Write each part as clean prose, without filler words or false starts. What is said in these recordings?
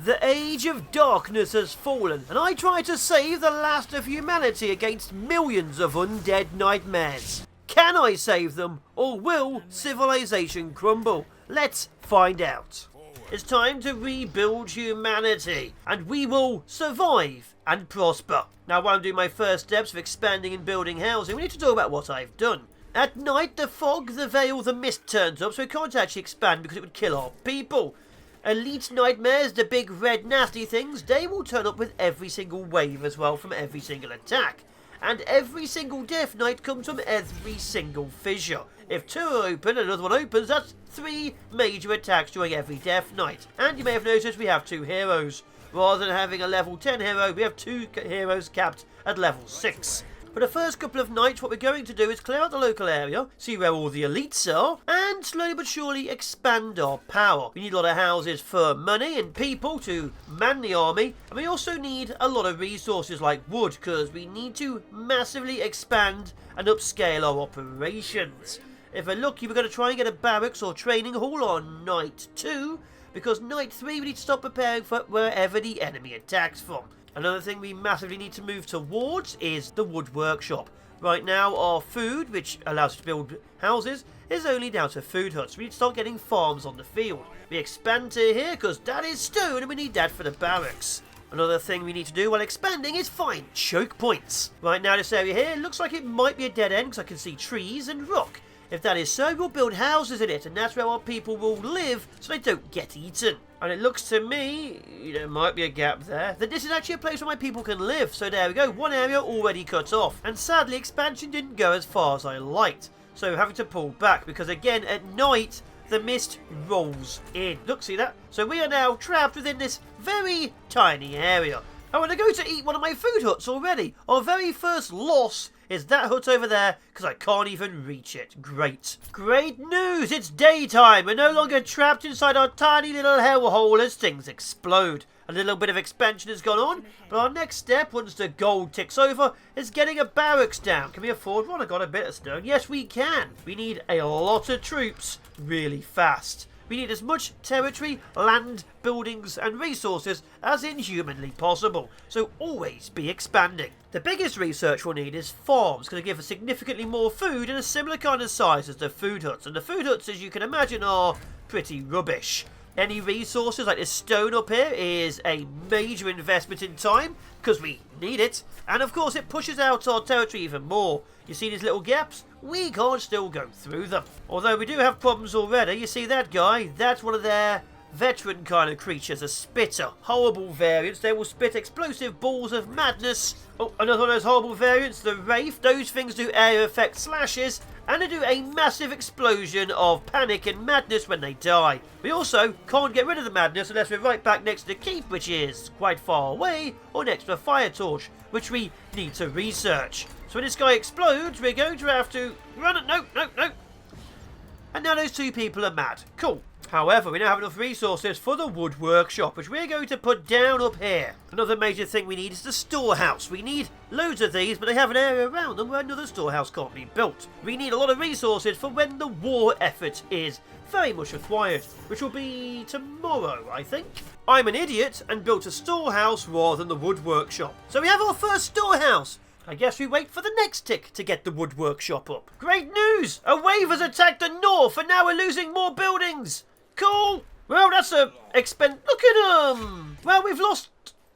The age of darkness has fallen, and I try to save the last of humanity against millions of undead nightmares. Can I save them, or will civilization crumble? Let's find out. It's time to rebuild humanity, and we will survive and prosper. Now, while I'm doing my first steps of expanding and building housing, we need to talk about what I've done. At night, the fog, the veil, the mist turns up, so we can't actually expand because it would kill our people. Elite nightmares, the big red nasty things, they will turn up with every single wave as well from every single attack. And every single death knight comes from every single fissure. If 2 are open and another one opens, that's 3 major attacks during every death knight. And you may have noticed we have 2 heroes. Rather than having a level 10 hero, we have 2 heroes capped at level 6. For the first couple of nights, what we're going to do is clear out the local area, see where all the elites are, and slowly but surely expand our power. We need a lot of houses for money and people to man the army, and we also need a lot of resources like wood, because we need to massively expand and upscale our operations. If we're lucky, we're going to try and get a barracks or training hall on night 2, because night 3 we need to start preparing for wherever the enemy attacks from. Another thing we massively need to move towards is the wood workshop. Right now, our food, which allows us to build houses, is only down to food huts. We need to start getting farms on the field. We expand to here because that is stone and we need that for the barracks. Another thing we need to do while expanding is find choke points. Right now, this area here looks like it might be a dead end because I can see trees and rock. If that is so, we'll build houses in it, and that's where our people will live so they don't get eaten. And it looks to me, there might be a gap there, that this is actually a place where my people can live. So there we go, one area already cut off. And sadly, expansion didn't go as far as I liked. So having to pull back, because again, at night, the mist rolls in. Look, see that? So we are now trapped within this very tiny area. I want to go to eat one of my food huts already. Our very first loss is that hut over there, because I can't even reach it. Great. Great news! It's daytime! We're no longer trapped inside our tiny little hellhole as things explode. A little bit of expansion has gone on, but our next step, once the gold ticks over, is getting a barracks down. Can we afford one? I got a bit of stone. Yes, we can. We need a lot of troops really fast. We need as much territory, land, buildings and resources as inhumanly possible, so always be expanding. The biggest research we'll need is farms, going to give us significantly more food in a similar kind of size as the food huts, and the food huts, as you can imagine, are pretty rubbish. Any resources like this stone up here is a major investment in time, because we need it, and of course it pushes out our territory even more. You see these little gaps? We can't still go through them. Although we do have problems already. You see that guy? That's one of their veteran kind of creatures, a spitter. Horrible variants. They will spit explosive balls of madness. Oh, another one of those horrible variants, the Wraith. Those things do air effect slashes, and they do a massive explosion of panic and madness when they die. We also can't get rid of the madness unless we're right back next to the keep, which is quite far away, or next to a fire torch, which we need to research. So when this guy explodes, we're going to have to run it. No. And now those 2 people are mad. Cool. However, we now have enough resources for the wood workshop, which we're going to put down up here. Another major thing we need is the storehouse. We need loads of these, but they have an area around them where another storehouse can't be built. We need a lot of resources for when the war effort is very much required, which will be tomorrow, I think. I'm an idiot and built a storehouse rather than the wood workshop. So we have our first storehouse. I guess we wait for the next tick to get the wood workshop up. Great news! A wave has attacked the north and now we're losing more buildings. Cool! Well, that's a expense. Look at them! Well, we've lost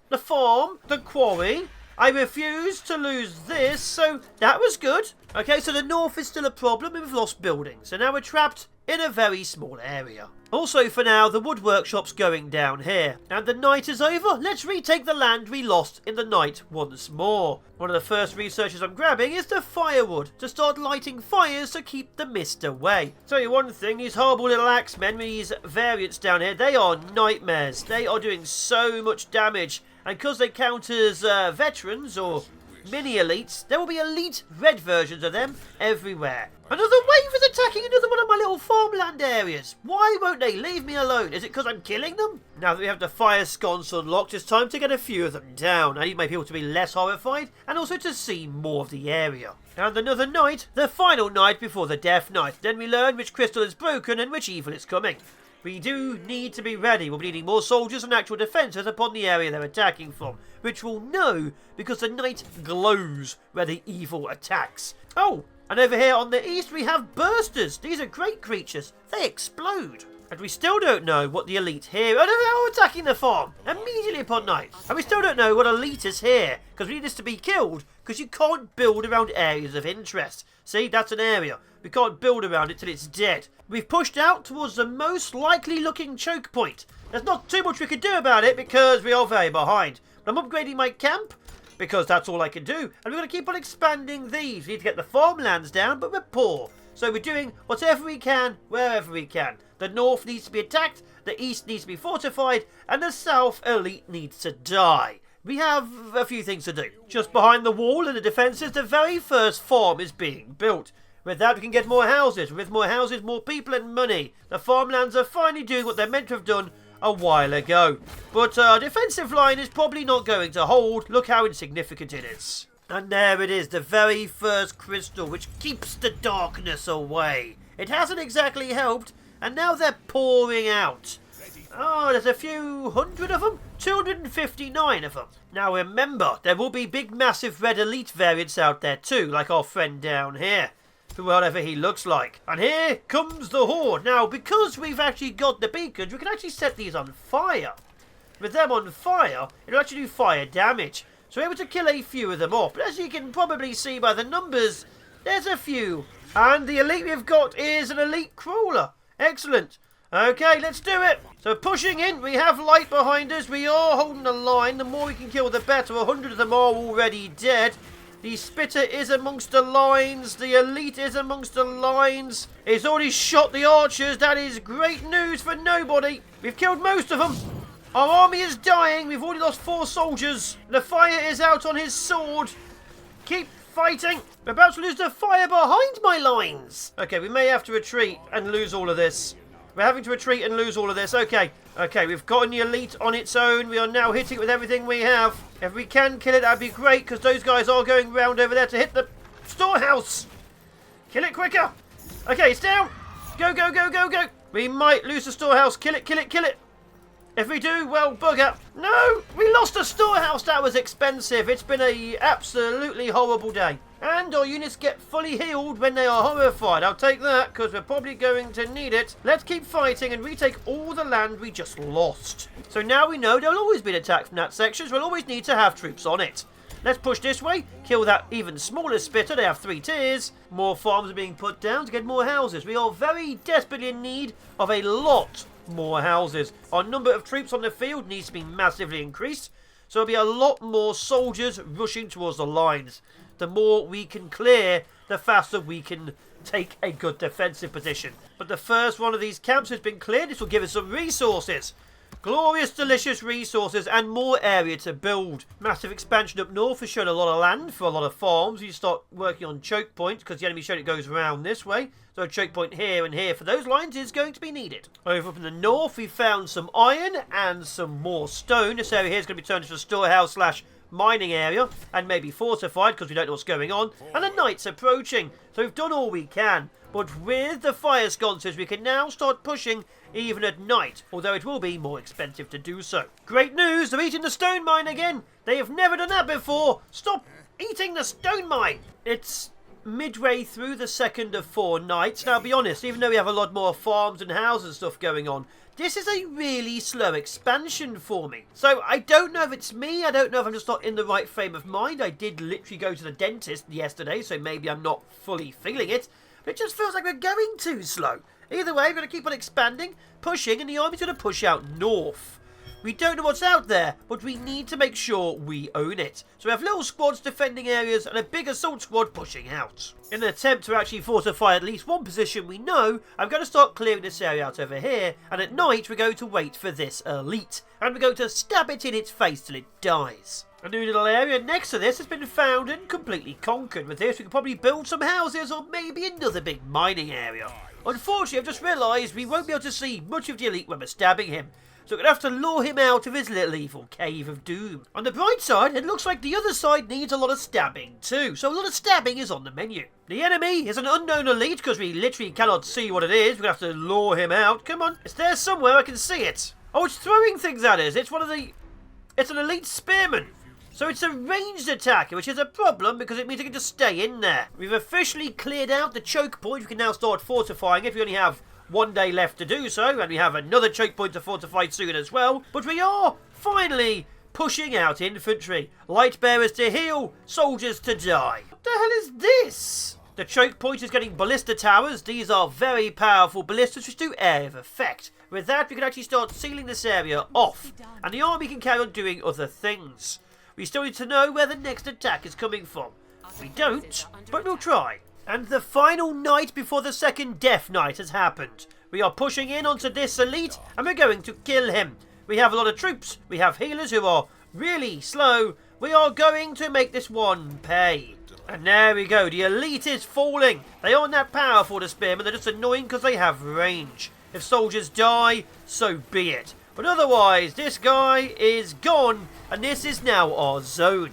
the farm, the quarry. I refuse to lose this, so that was good. Okay, so the north is still a problem and we've lost buildings. So now we're trapped in a very small area. Also, for now, the wood workshop's going down here. And the night is over. Let's retake the land we lost in the night once more. One of the first researches I'm grabbing is the firewood to start lighting fires to keep the mist away. Tell you one thing, these horrible little axemen, these variants down here, they are nightmares. They are doing so much damage. And because they count as veterans or mini-elites, there will be elite red versions of them everywhere. Another wave is attacking another one of my little farmland areas. Why won't they leave me alone? Is it because I'm killing them? Now that we have the fire sconce unlocked, it's time to get a few of them down. I need my people to be less horrified and also to see more of the area. And another night, the final night before the death night. Then we learn which crystal is broken and which evil is coming. we do need to be ready. We'll be needing more soldiers and actual defenders upon the area they're attacking from, which we'll know because the night glows where the evil attacks. Oh, and over here on the east we have bursters. These are great creatures. They explode. And we still don't know what the elite here are attacking the farm immediately upon night. And we still don't know what elite is here, because we need this to be killed, because you can't build around areas of interest. See, that's an area. We can't build around it till it's dead. We've pushed out towards the most likely looking choke point. There's not too much we can do about it because we are very behind. But I'm upgrading my camp because that's all I can do. And we're going to keep on expanding these. We need to get the farmlands down, but we're poor. So we're doing whatever we can, wherever we can. The north needs to be attacked, the east needs to be fortified, and the south elite needs to die. We have a few things to do. Just behind the wall in the defences, the very first farm is being built. With that, we can get more houses. With more houses, more people and money. The farmlands are finally doing what they're meant to have done a while ago. But our defensive line is probably not going to hold. Look how insignificant it is. And there it is, the very first crystal, which keeps the darkness away. It hasn't exactly helped, and now they're pouring out. Oh, there's a few hundred of them? 259 of them. Now remember, there will be big massive red elite variants out there too, like our friend down here. Whatever he looks like. And here comes the horde. Now, because we've actually got the beacons, we can actually set these on fire. With them on fire, it'll actually do fire damage. So we're able to kill a few of them off. But as you can probably see by the numbers, there's a few. And the elite we've got is an elite crawler. Excellent. Okay, let's do it. So pushing in, we have light behind us. We are holding the line. The more we can kill, the better. 100 of them are already dead. The spitter is amongst the lines. The elite is amongst the lines. It's already shot the archers. That is great news for nobody. We've killed most of them. Our army is dying. We've already lost 4 soldiers. The fire is out on his sword. Keep fighting. We're about to lose the fire behind my lines. Okay, we may have to retreat and lose all of this. We're having to retreat and lose all of this. Okay, we've gotten the elite on its own. We are now hitting it with everything we have. If we can kill it, that'd be great, because those guys are going round over there to hit the storehouse. Kill it quicker. Okay, it's down. Go, go, go, go, go. We might lose the storehouse. Kill it, kill it, kill it. If we do, well, bugger. No, we lost a storehouse. That was expensive. It's been a absolutely horrible day. And our units get fully healed when they are horrified. I'll take that, because we're probably going to need it. Let's keep fighting and retake all the land we just lost. So now we know there'll always be an attack from that section, so we'll always need to have troops on it. Let's push this way, kill that even smaller spitter. They have 3 tiers. More farms are being put down to get more houses. We are very desperately in need of a lot more houses. Our number of troops on the field needs to be massively increased, so there'll be a lot more soldiers rushing towards the lines. The more we can clear, the faster we can take a good defensive position. But the first one of these camps has been cleared. This will give us some resources. Glorious, delicious resources and more area to build. Massive expansion up north has shown a lot of land for a lot of farms. You start working on choke points because the enemy showed it goes around this way. So a choke point here and here for those lines is going to be needed. Over up in the north, we found some iron and some more stone. This area here is going to be turned into a storehouse / mining area and maybe fortified because we don't know what's going on. And the night's approaching, so we've done all we can. But with the fire sconces, we can now start pushing even at night, although it will be more expensive to do so. Great news, they're eating the stone mine again. They have never done that before. Stop eating the stone mine. It's midway through the second of 4 nights. Now, I'll be honest, even though we have a lot more farms and houses and stuff going on, this is a really slow expansion for me. So I don't know if it's me. I don't know if I'm just not in the right frame of mind. I did literally go to the dentist yesterday, so maybe I'm not fully feeling it. But it just feels like we're going too slow. Either way, we're going to keep on expanding, pushing, and the army's going to push out north. We don't know what's out there, but we need to make sure we own it. So we have little squads defending areas and a big assault squad pushing out. In an attempt to actually fortify at least one position we know, I'm going to start clearing this area out over here, and at night we're going to wait for this elite, and we're going to stab it in its face till it dies. A new little area next to this has been found and completely conquered. With this, we could probably build some houses or maybe another big mining area. Unfortunately, I've just realised we won't be able to see much of the elite when we're stabbing him. So we're going to have to lure him out of his little evil cave of doom. On the bright side, it looks like the other side needs a lot of stabbing too. So a lot of stabbing is on the menu. The enemy is an unknown elite because we literally cannot see what it is. We're going to have to lure him out. Come on. It's there somewhere. I can see it. Oh, it's throwing things at us. It's an elite spearman. So it's a ranged attacker, which is a problem because it means we can just stay in there. We've officially cleared out the choke point. We can now start fortifying if we only have 1 day left to do so, and we have another choke point to fortify soon as well. But we are finally pushing out infantry. Light bearers to heal, soldiers to die. What the hell is this? The choke point is getting ballista towers. These are very powerful ballistas which do area of effect. With that, we can actually start sealing this area off, and the army can carry on doing other things. We still need to know where the next attack is coming from. We don't, but we'll try. And the final night before the second death night has happened. We are pushing in onto this elite, and we're going to kill him. We have a lot of troops. We have healers who are really slow. We are going to make this one pay. And there we go. The elite is falling. They aren't that powerful, the spearmen. They're just annoying because they have range. If soldiers die, so be it. But otherwise, this guy is gone, and this is now our zone.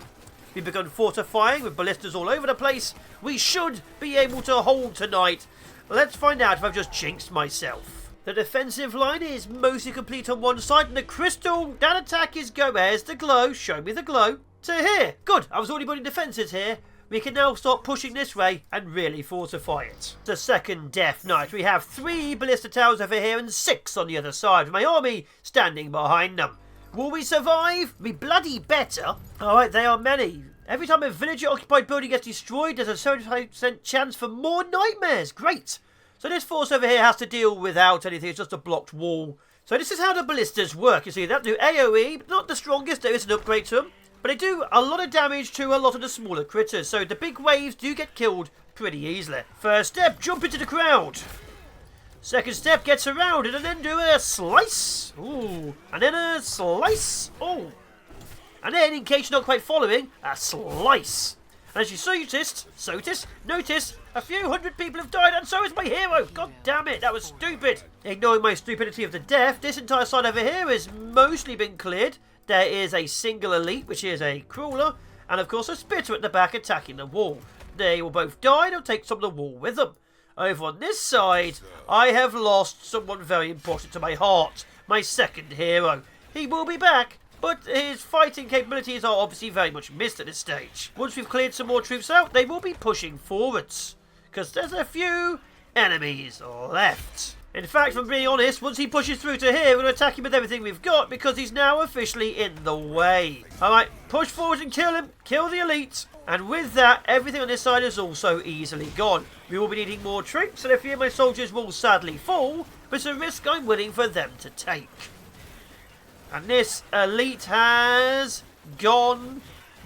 We've begun fortifying with ballistas all over the place. We should be able to hold tonight. Let's find out if I've just jinxed myself. The defensive line is mostly complete on one side, and the crystal, that attack is go. Where's the glow? Show me the glow. To here. Good. I was already putting defences here. We can now start pushing this way and really fortify it. The second death night. We have 3 ballista towers over here and 6 on the other side, with my army standing behind them. Will we survive? We bloody better. Alright, they are many. Every time a villager-occupied building gets destroyed, there's a 75% chance for more nightmares. Great. So this force over here has to deal without anything. It's just a blocked wall. So this is how the ballistas work. You see, that do AoE, but not the strongest. There is an upgrade to them. But they do a lot of damage to a lot of the smaller critters, so the big waves do get killed pretty easily. First step, jump into the crowd. Second step, gets around it and then do a slice. Ooh. And then a slice. Oh. And then, in case you're not quite following, a slice. And as you notice, a few hundred people have died, and so is my hero. God damn it, that was stupid. Ignoring my stupidity of the death, this entire side over here has mostly been cleared. There is a single elite, which is a crawler, and of course a spitter at the back attacking the wall. They will both die, they'll take some of the wall with them. Over on this side, I have lost someone very important to my heart, my second hero. He will be back, but his fighting capabilities are obviously very much missed at this stage. Once we've cleared some more troops out, they will be pushing forwards, because there's a few enemies left. In fact, if I'm being honest, once he pushes through to here, we're going to attack him with everything we've got because he's now officially in the way. Alright, push forward and kill him. Kill the elite. And with that, everything on this side is also easily gone. We will be needing more troops, and a few of my soldiers will sadly fall, but it's a risk I'm willing for them to take. And this elite has gone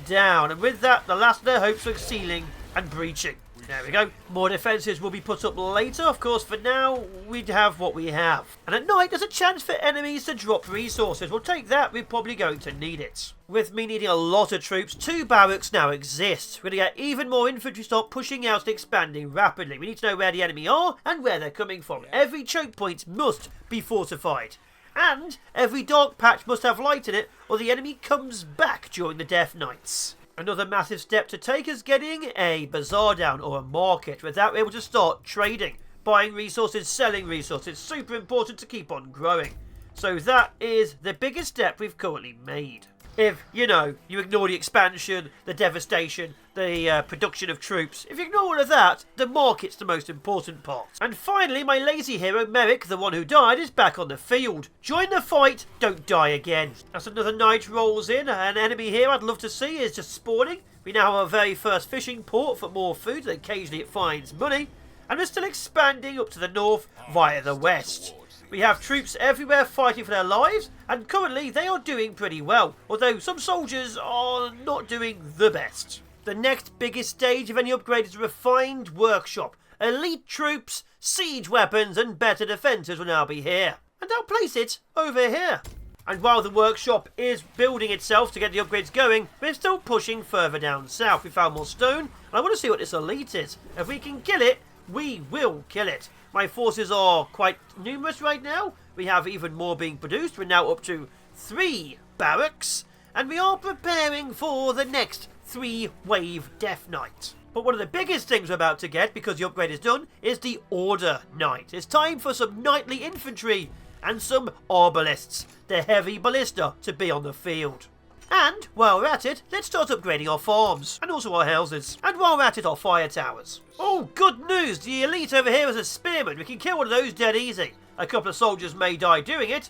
down. And with that, the last of their hopes of sealing and breaching. There we go. More defences will be put up later. Of course, for now, we'd have what we have. And at night, there's a chance for enemies to drop resources. We'll take that. We're probably going to need it. With me needing a lot of troops, 2 barracks now exist. We're going to get even more infantry start pushing out and expanding rapidly. We need to know where the enemy are and where they're coming from. Every choke point must be fortified. And every dark patch must have light in it, or the enemy comes back during the death nights. Another massive step to take is getting a bazaar down, or a market. With that, we're able to start trading, buying resources, selling resources. Super important to keep on growing. So that is the biggest step we've currently made. If, you ignore the expansion, the devastation, the production of troops. If you ignore all of that, the market's the most important part. And finally, my lazy hero, Merrick, the one who died, is back on the field. Join the fight, don't die again. As another night rolls in, an enemy here I'd love to see is just spawning. We now have our very first fishing port for more food, and occasionally it finds money. And we're still expanding up to the north via the west. We have troops everywhere fighting for their lives, and currently they are doing pretty well, although some soldiers are not doing the best. The next biggest stage of any upgrade is a refined workshop. Elite troops, siege weapons, and better defences will now be here. And I'll place it over here. And while the workshop is building itself to get the upgrades going, we're still pushing further down south. We found more stone, and I want to see what this elite is. If we can kill it, we will kill it. My forces are quite numerous right now. We have even more being produced. We're now up to 3 barracks, and we are preparing for the next 3-wave Death Knight. But one of the biggest things we're about to get, because the upgrade is done, is the Order Knight. It's time for some knightly infantry and some arbalists, the heavy ballista, to be on the field. And while we're at it, let's start upgrading our farms, and also our houses. And while we're at it, our fire towers. Oh, good news! The elite over here is a spearman. We can kill one of those dead easy. A couple of soldiers may die doing it,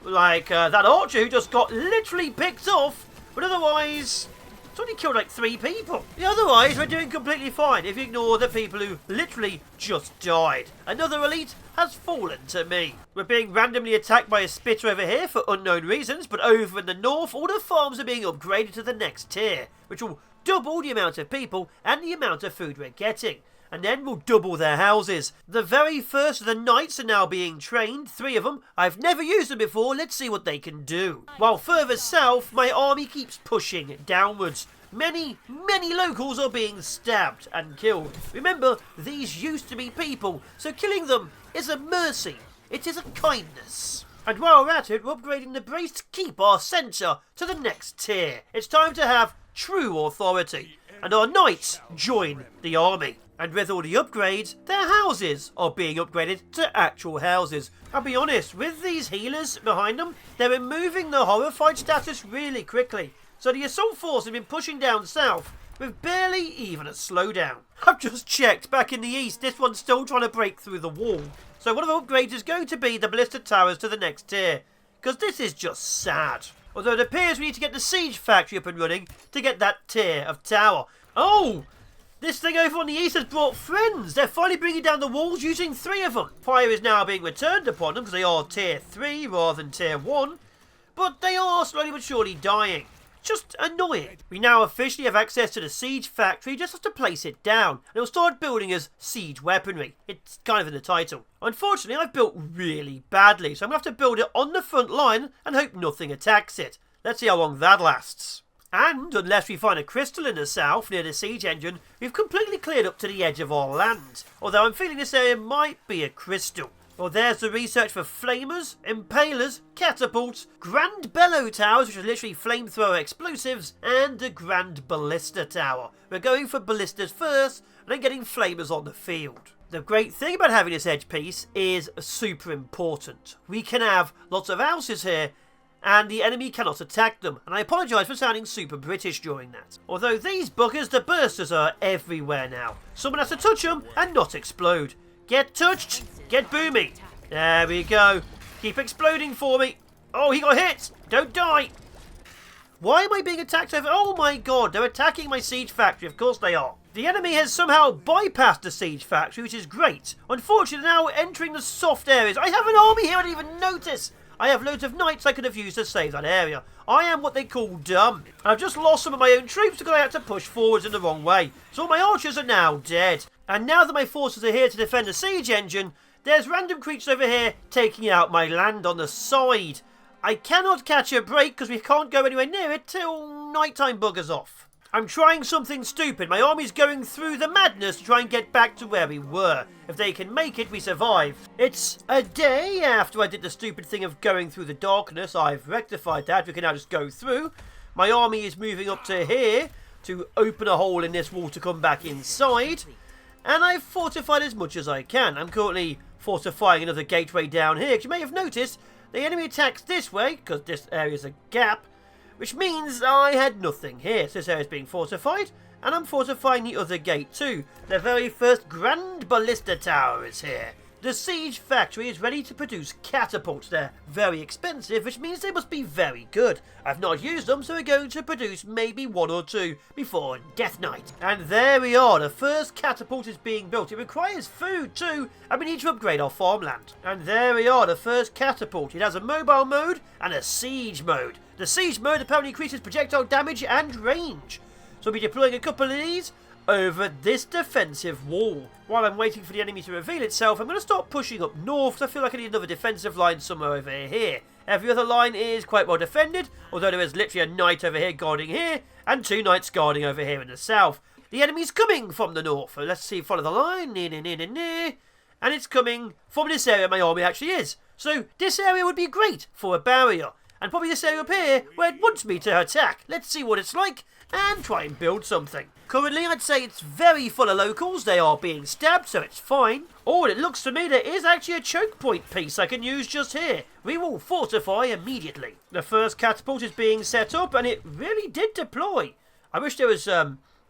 like that archer who just got literally picked off, but otherwise it's only killed like 3 people. Otherwise, we're doing completely fine if you ignore the people who literally just died. Another elite has fallen to me. We're being randomly attacked by a spitter over here for unknown reasons, but over in the north, all the farms are being upgraded to the next tier, which will double the amount of people and the amount of food we're getting. And then we'll double their houses. The very first of the knights are now being trained, 3 of them. I've never used them before, let's see what they can do. While further south, my army keeps pushing downwards. Many locals are being stabbed and killed. Remember, these used to be people, so killing them is a mercy. It is a kindness. And while we're at it, we're upgrading the brace to keep our centre to the next tier. It's time to have true authority, and our knights join the army. And with all the upgrades, their houses are being upgraded to actual houses. I'll be honest, with these healers behind them, they're removing the horrified status really quickly. So the assault force has been pushing down south with barely even a slowdown. I've just checked, back in the east, this one's still trying to break through the wall. So one of the upgrades is going to be the ballista towers to the next tier, because this is just sad. Although it appears we need to get the siege factory up and running to get that tier of tower. Oh! This thing over on the east has brought friends. They're finally bringing down the walls using 3 of them. Fire is now being returned upon them because they are tier 3 rather than tier 1. But they are slowly but surely dying. Just annoying. We now officially have access to the siege factory, just have to place it down. And it'll start building as siege weaponry. It's kind of in the title. Unfortunately, I've built really badly, so I'm going to have to build it on the front line and hope nothing attacks it. Let's see how long that lasts. And unless we find a crystal in the south near the siege engine, we've completely cleared up to the edge of our land. Although I'm feeling this area might be a crystal. Well, there's the research for flamers, impalers, catapults, grand bellow towers, which are literally flamethrower explosives, and a grand ballista tower. We're going for ballistas first, and then getting flamers on the field. The great thing about having this edge piece is super important. We can have lots of houses here, and the enemy cannot attack them. And I apologise for sounding super British during that. Although these buggers, the bursters, are everywhere now. Someone has to touch them and not explode. Get touched, get booming. There we go. Keep exploding for me. Oh, he got hit. Don't die. Why am I being attacked over? Oh my god, they're attacking my siege factory. Of course they are. The enemy has somehow bypassed the siege factory, which is great. Unfortunately, they're now entering the soft areas. I have an army here I didn't even notice. I have loads of knights I could have used to save that area. I am what they call dumb. I've just lost some of my own troops because I had to push forwards in the wrong way. So all my archers are now dead. And now that my forces are here to defend the siege engine, there's random creatures over here taking out my land on the side. I cannot catch a break because we can't go anywhere near it till nighttime buggers off. I'm trying something stupid. My army's going through the madness to try and get back to where we were. If they can make it, we survive. It's a day after I did the stupid thing of going through the darkness. I've rectified that. We can now just go through. My army is moving up to here to open a hole in this wall to come back inside. And I've fortified as much as I can. I'm currently fortifying another gateway down here. As you may have noticed, the enemy attacks this way, because this area is a gap, which means I had nothing here. So this area is being fortified, and I'm fortifying the other gate too. The very first grand ballista tower is here. The siege factory is ready to produce catapults. They're very expensive, which means they must be very good. I've not used them, so we're going to produce maybe 1 or 2 before Death Knight. And there we are, the first catapult is being built. It requires food too, and we need to upgrade our farmland. And there we are, the first catapult. It has a mobile mode and a siege mode. The siege mode apparently increases projectile damage and range. So I'll be deploying a couple of these over this defensive wall. While I'm waiting for the enemy to reveal itself, I'm going to start pushing up north, because I feel like I need another defensive line somewhere over here. Every other line is quite well defended, although there is literally a knight over here guarding here, and 2 knights guarding over here in the south. the enemy's coming from the north. So let's see, follow the line. Near. And it's coming from this area my army actually is. So this area would be great for a barrier. And probably this area up here where it wants me to attack. Let's see what it's like and try and build something. Currently, I'd say it's very full of locals. They are being stabbed, so it's fine. Oh, and it looks to me there is actually a choke point piece I can use just here. We will fortify immediately. The first catapult is being set up, and it really did deploy. I wish there was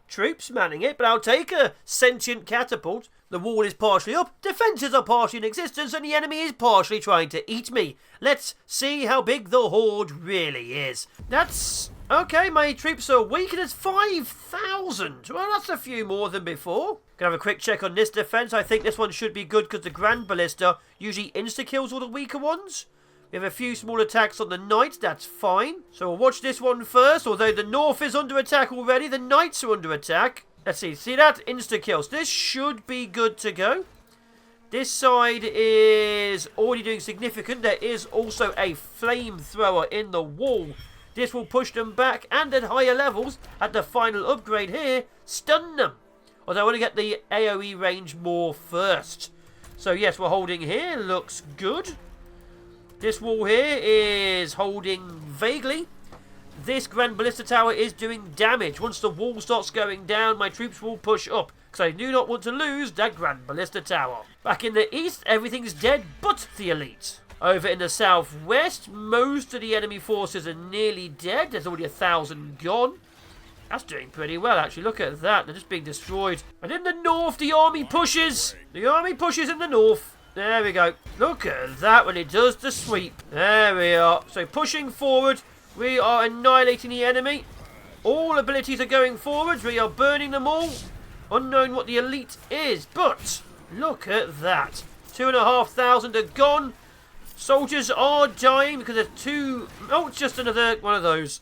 troops manning it, but I'll take a sentient catapult. The wall is partially up, defences are partially in existence, and the enemy is partially trying to eat me. Let's see how big the horde really is. That's... okay, my troops are weak, and it's 5,000. Well, that's a few more than before. Gonna have a quick check on this defence. I think this one should be good because the Grand Ballista usually insta-kills all the weaker ones. We have a few small attacks on the Knights, that's fine. So we'll watch this one first. Although the North is under attack already, the Knights are under attack. Let's see that? Insta-kills. This should be good to go. This side is already doing significant. There is also a flamethrower in the wall. This will push them back, and at higher levels, at the final upgrade here, stun them. Although I want to get the AoE range more first. So yes, we're holding here. Looks good. This wall here is holding vaguely. This Grand Ballista Tower is doing damage. Once the wall starts going down, my troops will push up. Because I do not want to lose that Grand Ballista Tower. Back in the east, everything's dead but the elite. Over in the southwest, most of the enemy forces are nearly dead. There's already 1,000 gone. That's doing pretty well, actually. Look at that. They're just being destroyed. And in the north, the army pushes. The army pushes in the north. There we go. Look at that when it does the sweep. There we are. So pushing forward, we are annihilating the enemy. All abilities are going forwards. We are burning them all. Unknown what the elite is. But look at that. 2,500 are gone. Soldiers are dying because there's two... oh, it's just another one of those.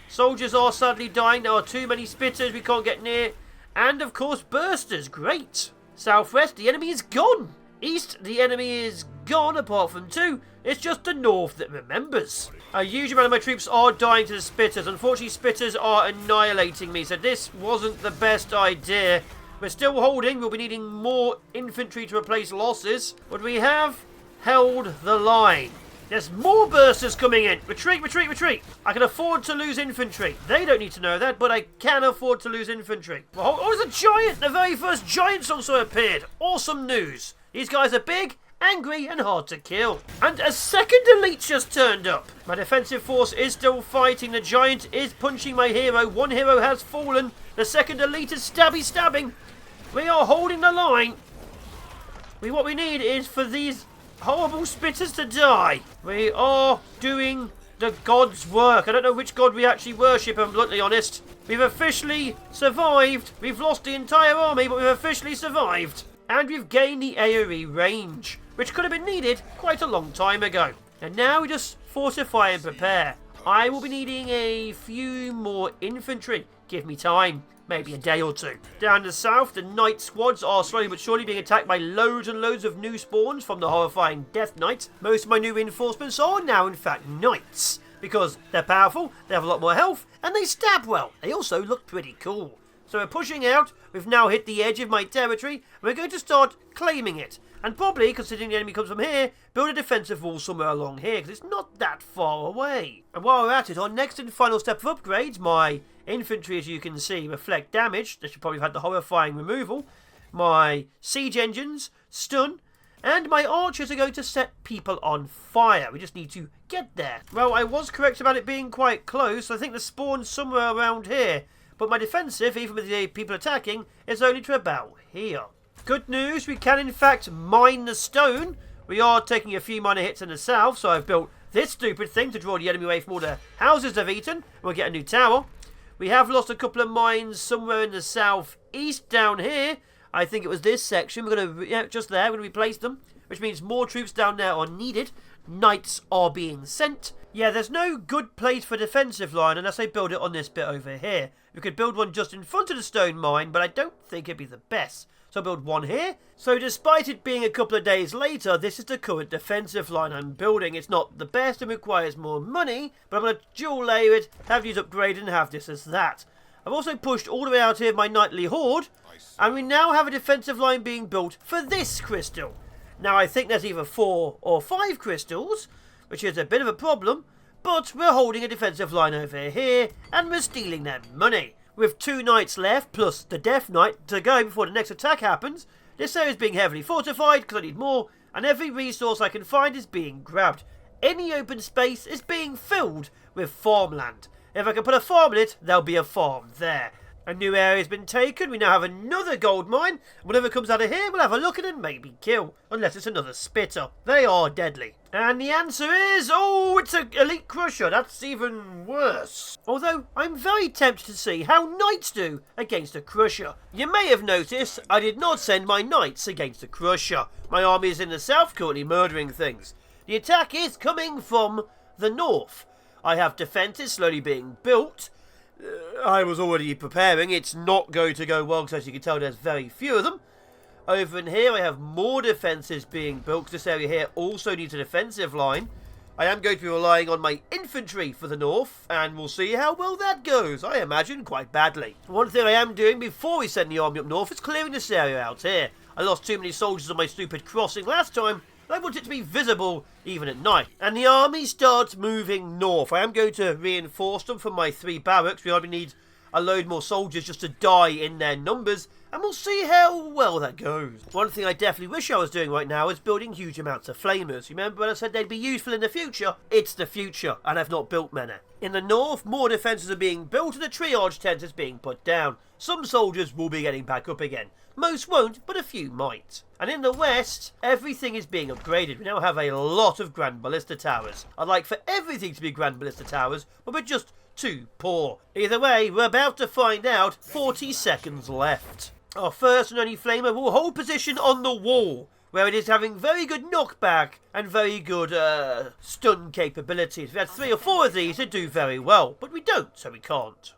Soldiers are sadly dying. There are too many spitters we can't get near. And, of course, bursters. Great. Southwest, the enemy is gone. East, the enemy is gone, apart from two. It's just the north that remembers. A huge amount of my troops are dying to the spitters. Unfortunately, spitters are annihilating me, so this wasn't the best idea. We're still holding. We'll be needing more infantry to replace losses. But we have held the line. There's more bursters coming in. Retreat, retreat, retreat. I can afford to lose infantry. They don't need to know that, but I can afford to lose infantry. Well, oh, there's a giant. The very first giants also appeared. Awesome news. These guys are big, angry, and hard to kill. And a second elite just turned up. My defensive force is still fighting. The giant is punching my hero. One hero has fallen. The second elite is stabbing. We are holding the line. What we need is for these horrible spitters to die. We are doing the god's work. I don't know which god we actually worship, I'm bluntly honest. We've officially survived. We've lost the entire army, but we've officially survived. And we've gained the AoE range, which could have been needed quite a long time ago. And now we just fortify and prepare. I will be needing a few more infantry. Give me time. Maybe a day or two. Down the south, the Knight squads are slowly but surely being attacked by loads and loads of new spawns from the horrifying Death Knight. Most of my new reinforcements are now, in fact, Knights. Because they're powerful, they have a lot more health, and they stab well. They also look pretty cool. So we're pushing out. We've now hit the edge of my territory. And we're going to start claiming it. And probably, considering the enemy comes from here, build a defensive wall somewhere along here, because it's not that far away. And while we're at it, our next and final step of upgrades, my infantry, as you can see, reflect damage. They should probably have had the horrifying removal. My siege engines, stun. And my archers are going to set people on fire. We just need to get there. Well, I was correct about it being quite close. I think the spawn's somewhere around here. But my defensive, even with the people attacking, is only to about here. Good news, we can in fact mine the stone. We are taking a few minor hits in the south, so I've built this stupid thing to draw the enemy away from all the houses they've eaten. And we'll get a new tower. We have lost a couple of mines somewhere in the southeast down here. I think it was this section. We're going to, yeah, just there, we're going to replace them. Which means more troops down there are needed. Knights are being sent. Yeah, there's no good place for defensive line unless I build it on this bit over here. We could build one just in front of the stone mine, but I don't think it'd be the best. So I'll build one here. So despite it being a couple of days later, this is the current defensive line I'm building. It's not the best and requires more money, but I'm going to dual layer it, have these upgraded and have this as that. I've also pushed all the way out here my nightly horde, and we now have a defensive line being built for this crystal. Now, I think there's either 4 or 5 crystals, which is a bit of a problem, but we're holding a defensive line over here, and we're stealing their money. With 2 knights left, plus the Death Knight to go before the next attack happens, this area is being heavily fortified because I need more, and every resource I can find is being grabbed. Any open space is being filled with farmland. If I can put a farm in it, there'll be a farm there. A new area has been taken. We now have another gold mine. Whatever comes out of here, we'll have a look at and maybe kill. Unless it's another spitter. They are deadly. And the answer is, oh, it's an elite crusher. That's even worse. Although, I'm very tempted to see how knights do against a crusher. You may have noticed I did not send my knights against a crusher. My army is in the south currently murdering things. The attack is coming from the north. I have defences slowly being built. I was already preparing. It's not going to go well because, as you can tell, there's very few of them. Over in here, I have more defences being built because this area here also needs a defensive line. I am going to be relying on my infantry for the north, and we'll see how well that goes. I imagine quite badly. One thing I am doing before we send the army up north is clearing this area out here. I lost too many soldiers on my stupid crossing last time. I want it to be visible even at night. And the army starts moving north. I am going to reinforce them from my 3 barracks. We only need a load more soldiers just to die in their numbers. And we'll see how well that goes. One thing I definitely wish I was doing right now is building huge amounts of flamers. Remember when I said they'd be useful in the future? It's the future, and I've not built many. In the north, more defences are being built and a triage tent is being put down. Some soldiers will be getting back up again. Most won't, but a few might. And in the west, everything is being upgraded. We now have a lot of Grand Ballista Towers. I'd like for everything to be Grand Ballista Towers, but we're just too poor. Either way, we're about to find out. 40 seconds left. Our first and only flamer will hold position on the wall, where it is having very good knockback and very good stun capabilities. If we had 3 or 4 of these, it'd do very well, but we don't, so we can't.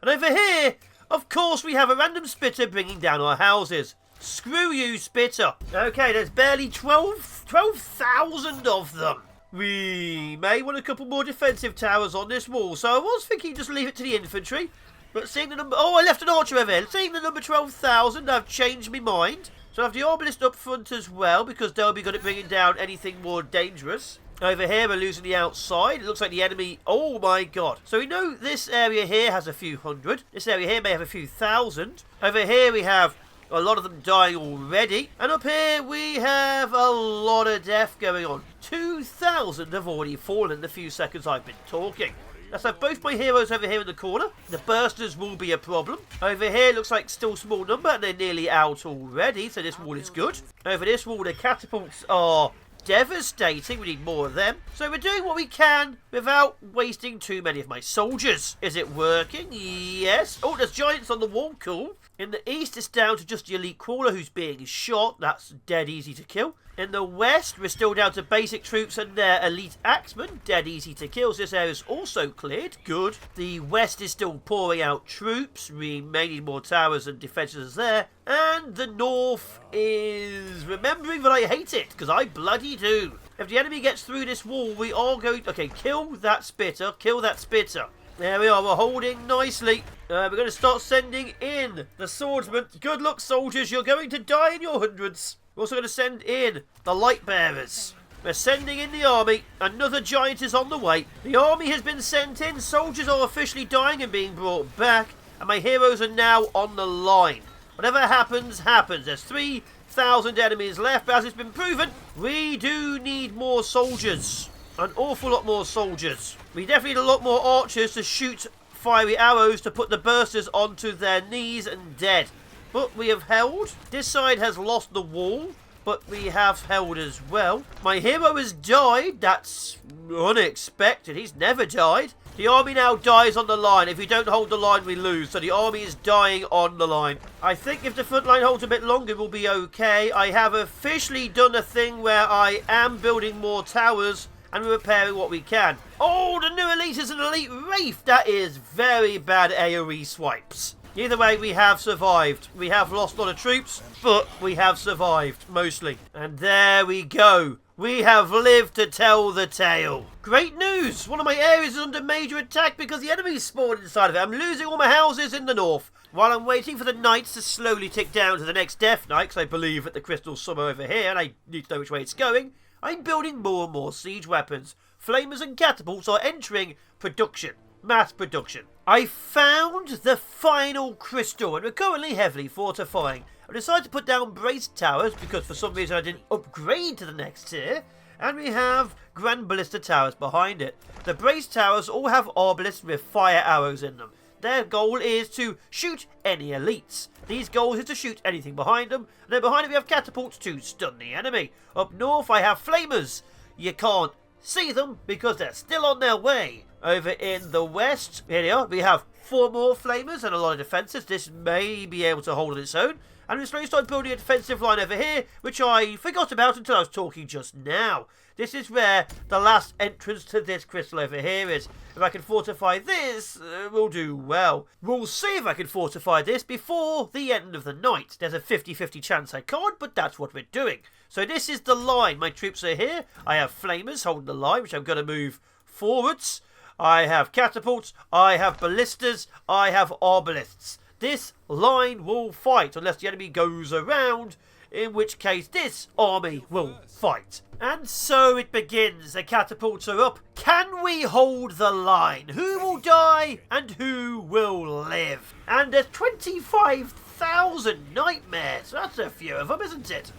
And over here, of course, we have a random spitter bringing down our houses. Screw you, spitter. Okay, there's barely 12,000 of them. We may want a couple more defensive towers on this wall, so I was thinking just leave it to the infantry. But seeing the number... Oh, I left an archer over here. Seeing the number 12,000, I've changed my mind. So I have the arbalist up front as well, because they'll be good at bringing down anything more dangerous. Over here, we're losing the outside. It looks like the enemy... Oh, my God. So we know this area here has a few hundred. This area here may have a few thousand. Over here, we have a lot of them dying already. And up here, we have a lot of death going on. 2,000 have already fallen in the few seconds I've been talking. Let's have both my heroes over here in the corner. The bursters will be a problem. Over here, looks like still small number, and they're nearly out already, so this wall is good. Over this wall, the catapults are devastating. We need more of them. So we're doing what we can without wasting too many of my soldiers. Is it working? Yes. Oh, there's giants on the wall. Cool. In the east, it's down to just the elite crawler who's being shot. That's dead easy to kill. In the west, we're still down to basic troops and their elite axemen. Dead easy to kill. So this area is also cleared. Good. The west is still pouring out troops. We may need more towers and defences there. And the north is remembering that I hate it, because I bloody do. If the enemy gets through this wall, we are going... Okay, kill that spitter. Kill that spitter. There we are. We're holding nicely. We're going to start sending in the swordsmen. Good luck, soldiers. You're going to die in your hundreds. We're also going to send in the light bearers. We're sending in the army. Another giant is on the way. The army has been sent in. Soldiers are officially dying and being brought back. And my heroes are now on the line. Whatever happens, happens. There's 3,000 enemies left. But as it's been proven, we do need more soldiers. An awful lot more soldiers. We definitely need a lot more archers to shoot fiery arrows to put the bursters onto their knees and dead. But we have held. This side has lost the wall, but we have held as well. My hero has died. That's unexpected. He's never died. The army now dies on the line. If we don't hold the line, we lose. So the army is dying on the line. I think if the front line holds a bit longer, we'll be okay. I have officially done a thing where I am building more towers and we're repairing what we can. Oh, the new elite is an elite wraith. That is very bad AoE swipes. Either way, we have survived. We have lost a lot of troops, but we have survived, mostly. And there we go. We have lived to tell the tale. Great news! One of my areas is under major attack because the enemy spawned inside of it. I'm losing all my houses in the north. While I'm waiting for the nights to slowly tick down to the next death night, because I believe that the crystal's somewhere over here and I need to know which way it's going, I'm building more and more siege weapons. Flamers and catapults are entering production. Mass production. I found the final crystal and we're currently heavily fortifying. I decided to put down braced towers because for some reason I didn't upgrade to the next tier. And we have grand ballista towers behind it. The braced towers all have obelisks with fire arrows in them. Their goal is to shoot any elites. These goals is to shoot anything behind them. And then behind it we have catapults to stun the enemy. Up north I have flamers. You can't see them because they're still on their way. Over in the west, here they are. We have 4 more flamers and a lot of defences. This may be able to hold on its own. And we slowly started building a defensive line over here, which I forgot about until I was talking just now. This is where the last entrance to this crystal over here is. If I can fortify this, we'll do well. We'll see if I can fortify this before the end of the night. There's a 50-50 chance I can't, but that's what we're doing. So this is the line. My troops are here. I have flamers holding the line, which I'm going to move forwards. I have catapults. I have ballistas. I have obelisks. This line will fight unless the enemy goes around, in which case this army will fight. And so it begins. The catapults are up. Can we hold the line? Who will die and who will live? And there's 25,000 nightmares. That's a few of them, isn't it?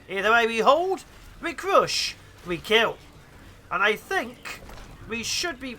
Either way we hold, we crush, we kill. And I think we should be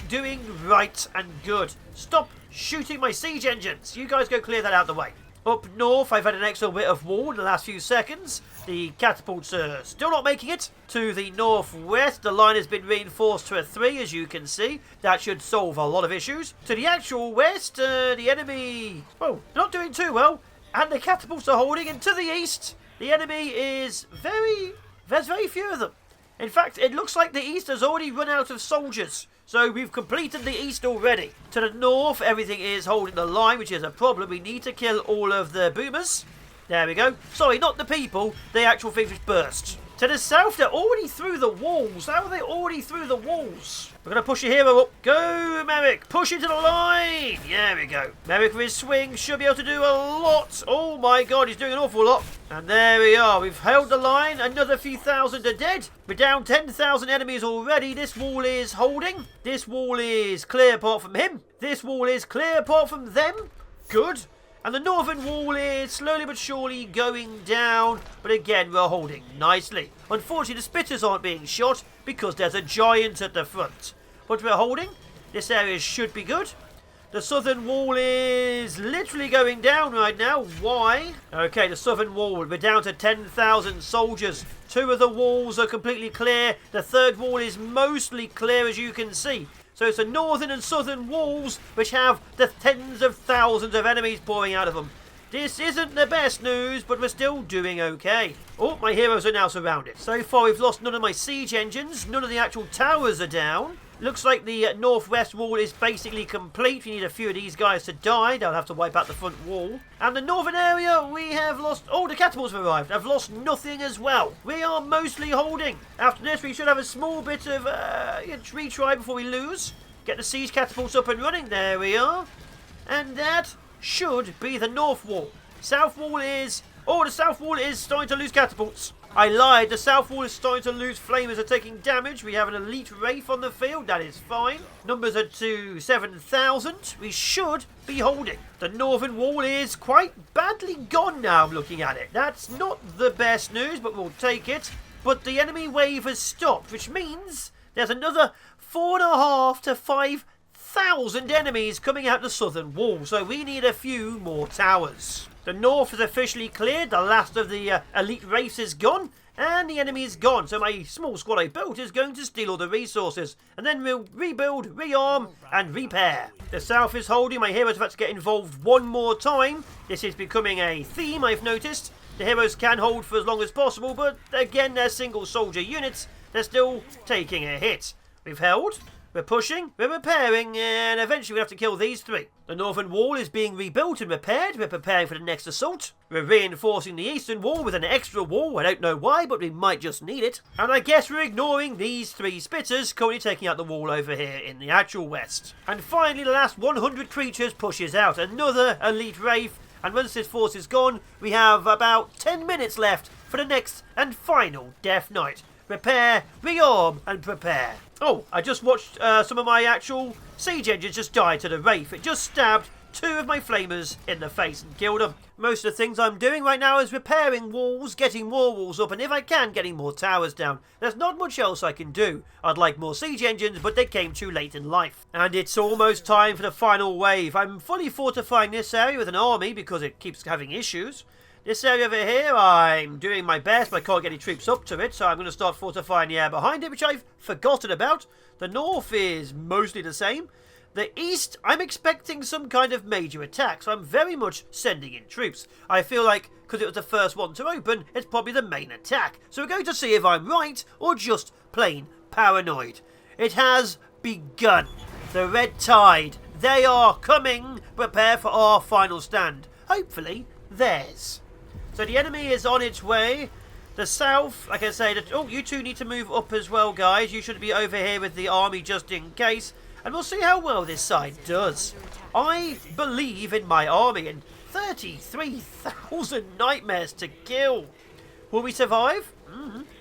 doing right and good. Stop shooting my siege engines. You guys go clear that out of the way. Up north, I've had an extra bit of wall in the last few seconds. The catapults are still not making it. To the northwest, the line has been reinforced to a 3, as you can see. That should solve a lot of issues. To the actual west, the enemy, well, not doing too well. And the catapults are holding. And to the east, the enemy is there's very few of them. In fact, it looks like the east has already run out of soldiers. So we've completed the east already. To the north, everything is holding the line, which is a problem. We need to kill all of the boomers. There we go. Sorry, not the people. The actual things which burst. To the south, they're already through the walls. How are they already through the walls? We're going to push your hero up. Go, Merrick. Push into the line. There we go. Merrick with his swing should be able to do a lot. Oh, my God. He's doing an awful lot. And there we are. We've held the line. Another few thousand are dead. We're down 10,000 enemies already. This wall is holding. This wall is clear apart from him. This wall is clear apart from them. Good. And the northern wall is slowly but surely going down. But again, we're holding nicely. Unfortunately, the spitters aren't being shot because there's a giant at the front. But we're holding. This area should be good. The southern wall is literally going down right now. Why? Okay, the southern wall. We're down to 10,000 soldiers. 2 of the walls are completely clear. The third wall is mostly clear, as you can see. So it's the northern and southern walls which have the tens of thousands of enemies pouring out of them. This isn't the best news, but we're still doing okay. Oh, my heroes are now surrounded. So far we've lost none of my siege engines. None of the actual towers are down. Looks like the northwest wall is basically complete. We need a few of these guys to die. They'll have to wipe out the front wall. And the northern area, we have lost... Oh, the catapults have arrived. I've lost nothing as well. We are mostly holding. After this, we should have a small bit of retry before we lose. Get the siege catapults up and running. There we are. And that should be the north wall. South wall is... Oh, the south wall is starting to lose catapults. I lied. The south wall is starting to lose. Flamers are taking damage. We have an elite wraith on the field. That is fine. Numbers are to 7,000. We should be holding. The northern wall is quite badly gone now, I'm looking at it. That's not the best news, but we'll take it. But the enemy wave has stopped, which means there's another 4,500 to 5,000 enemies coming out the southern wall. So we need a few more towers. The north is officially cleared. The last of the elite race is gone. And the enemy is gone. So my small squad I built is going to steal all the resources. And then we'll rebuild, rearm, and repair. The south is holding. My heroes have had to get involved one more time. This is becoming a theme, I've noticed. The heroes can hold for as long as possible. But again, they're single soldier units. They're still taking a hit. We've held. We're pushing, we're repairing, and eventually we have to kill these 3. The northern wall is being rebuilt and repaired. We're preparing for the next assault. We're reinforcing the eastern wall with an extra wall. I don't know why, but we might just need it. And I guess we're ignoring these 3 spitters, currently taking out the wall over here in the actual west. And finally, the last 100 creatures pushes out another elite wraith. And once this force is gone, we have about 10 minutes left for the next and final Death Knight. Repair, rearm, and prepare. Oh, I just watched some of my actual siege engines just die to the Wraith. It just stabbed 2 of my flamers in the face and killed them. Most of the things I'm doing right now is repairing walls, getting more walls up, and if I can, getting more towers down. There's not much else I can do. I'd like more siege engines, but they came too late in life. And it's almost time for the final wave. I'm fully fortifying this area with an army because it keeps having issues. This area over here, I'm doing my best, but I can't get any troops up to it, so I'm going to start fortifying the area behind it, which I've forgotten about. The north is mostly the same. The east, I'm expecting some kind of major attack, so I'm very much sending in troops. I feel like, because it was the first one to open, it's probably the main attack. So we're going to see if I'm right, or just plain paranoid. It has begun. The red tide, they are coming. Prepare for our final stand. Hopefully, theirs. So the enemy is on its way. The south, like I say, oh, you 2 need to move up as well, guys. You should be over here with the army just in case. And we'll see how well this side does. I believe in my army and 33,000 nightmares to kill. Will we survive?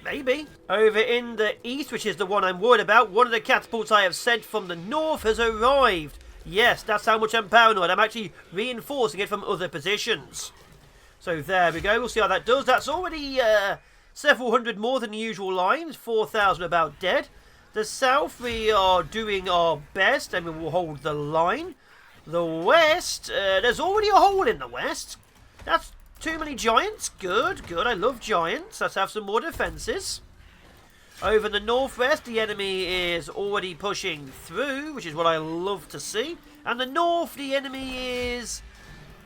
Maybe. Over in the east, which is the one I'm worried about, one of the catapults I have sent from the north has arrived. Yes, that's how much I'm paranoid. I'm actually reinforcing it from other positions. So there we go, we'll see how that does. That's already several hundred more than the usual lines, 4,000 about dead. The south, we are doing our best and we will hold the line. The west, there's already a hole in the west. That's too many giants. Good, good, I love giants. Let's have some more defences. Over in the northwest, the enemy is already pushing through, which is what I love to see. And the north, the enemy is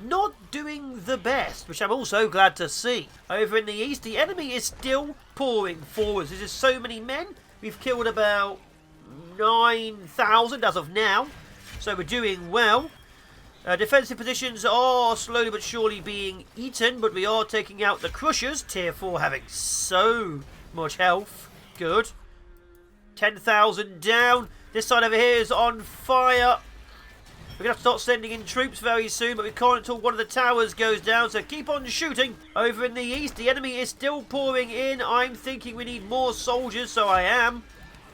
not doing the best, which I'm also glad to see. Over in the east, the enemy is still pouring forwards. There's just so many men. We've killed about 9,000 as of now, so we're doing well. Defensive positions are slowly but surely being eaten, but we are taking out the Crushers. Tier 4 having so much health. Good. 10,000 down. This side over here is on fire. We're going to have to start sending in troops very soon, but we can't until one of the towers goes down, so keep on shooting. Over in the east, the enemy is still pouring in. I'm thinking we need more soldiers, so I am.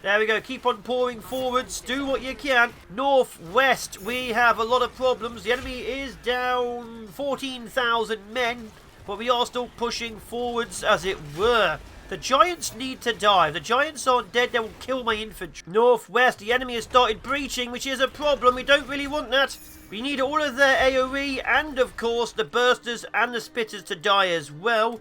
There we go, keep on pouring forwards, do what you can. Northwest, we have a lot of problems. The enemy is down 14,000 men, but we are still pushing forwards, as it were. The giants need to die. If the giants aren't dead, they will kill my infantry. Northwest, the enemy has started breaching, which is a problem. We don't really want that. We need all of their AoE and, of course, the bursters and the spitters to die as well.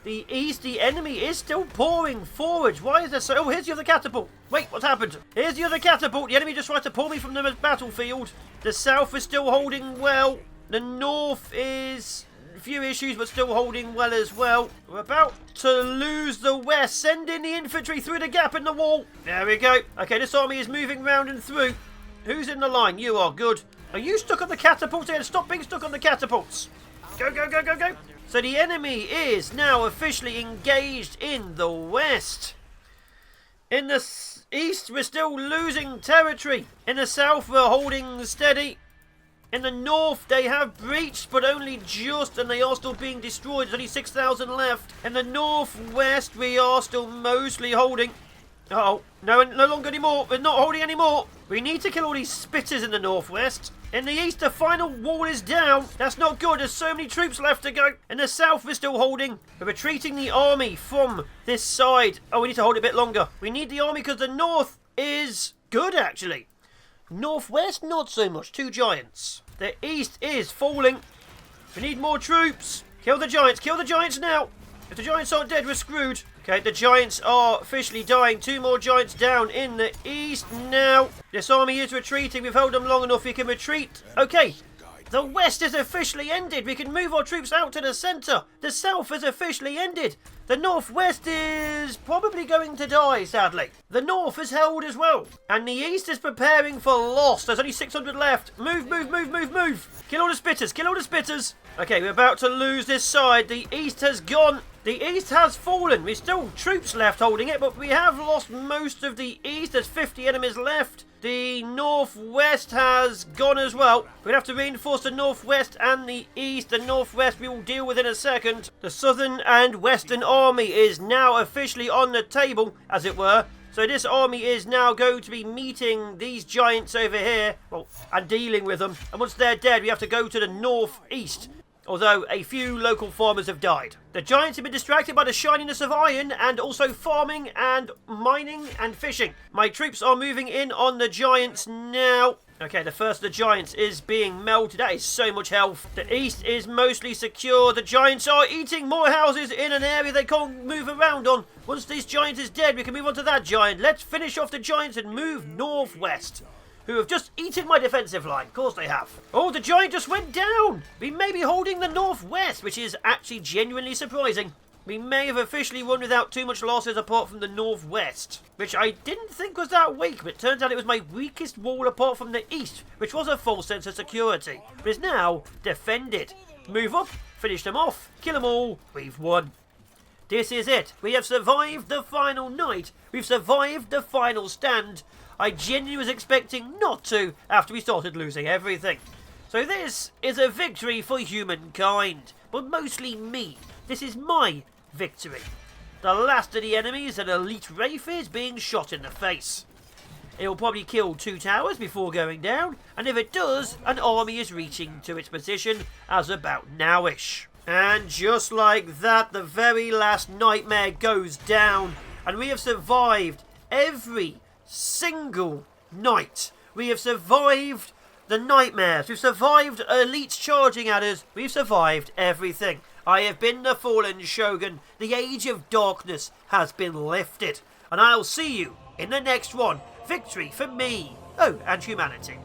The east, the enemy is still pouring forwards. Why is there so... Oh, here's the other catapult. Wait, what's happened? Here's the other catapult. The enemy just tried to pull me from the battlefield. The south is still holding well. The north is... few issues, but still holding well as well. We're about to lose the west. Send in the infantry through the gap in the wall. There we go. Okay, this army is moving round and through. Who's in the line? You are. Good. Are you stuck on the catapult here? Stop being stuck on the catapults. Go, go, go, go, go. So the enemy is now officially engaged in the west. In the east, we're still losing territory. In the south, we're holding steady. In the north, they have breached, but only just, and they are still being destroyed. There's only 6,000 left. In the northwest, we are still mostly holding. Uh-oh. No longer anymore. We're not holding anymore. We need to kill all these spitters in the northwest. In the east, the final wall is down. That's not good. There's so many troops left to go. In the south, we're still holding. We're retreating the army from this side. Oh, we need to hold it a bit longer. We need the army because the north is good, actually. Northwest, not so much. 2 giants. The east is falling. We need more troops. Kill the giants. Kill the giants now. If the giants aren't dead, we're screwed. Okay, the giants are officially dying. 2 more giants down in the east now. This army is retreating. We've held them long enough. We can retreat. Okay. The west is officially ended. We can move our troops out to the centre. The south is officially ended. The northwest is probably going to die, sadly. The north is held as well. And the east is preparing for loss. There's only 600 left. Move, move, move, move, move. Kill all the spitters. Kill all the spitters. Okay, we're about to lose this side. The east has gone. The east has fallen. We've still troops left holding it, but we have lost most of the east. There's 50 enemies left. The northwest has gone as well. We'll have to reinforce the northwest and the east. The northwest we will deal with in a second. The southern and western army is now officially on the table, as it were. So this army is now going to be meeting these giants over here, well, and dealing with them. And once they're dead, we have to go to the northeast. Although a few local farmers have died. The giants have been distracted by the shininess of iron and also farming and mining and fishing. My troops are moving in on the giants now. Okay, the first of the giants is being melted. That is so much health. The east is mostly secure. The giants are eating more houses in an area they can't move around on. Once this giant is dead, we can move on to that giant. Let's finish off the giants and move northwest. Who have just eaten my defensive line. Of course they have. Oh, the giant just went down. We may be holding the northwest, which is actually genuinely surprising. We may have officially won without too much losses apart from the northwest, which I didn't think was that weak, but it turns out it was my weakest wall apart from the east, which was a false sense of security, but is now defended. Move up, finish them off, kill them all, we've won. This is it. We have survived the final night. We've survived the final stand. I genuinely was expecting not to after we started losing everything. So this is a victory for humankind, but mostly me. This is my victory. The last of the enemies, an elite wraith, is being shot in the face. It will probably kill 2 towers before going down, and if it does, an army is reaching to its position as about nowish. And just like that, the very last nightmare goes down, and we have survived every single night. We have survived the nightmares. We've survived elites charging at us. We've survived everything. I have been the fallen shogun. The age of darkness has been lifted. And I'll see you in the next one. Victory for me. Oh, and humanity.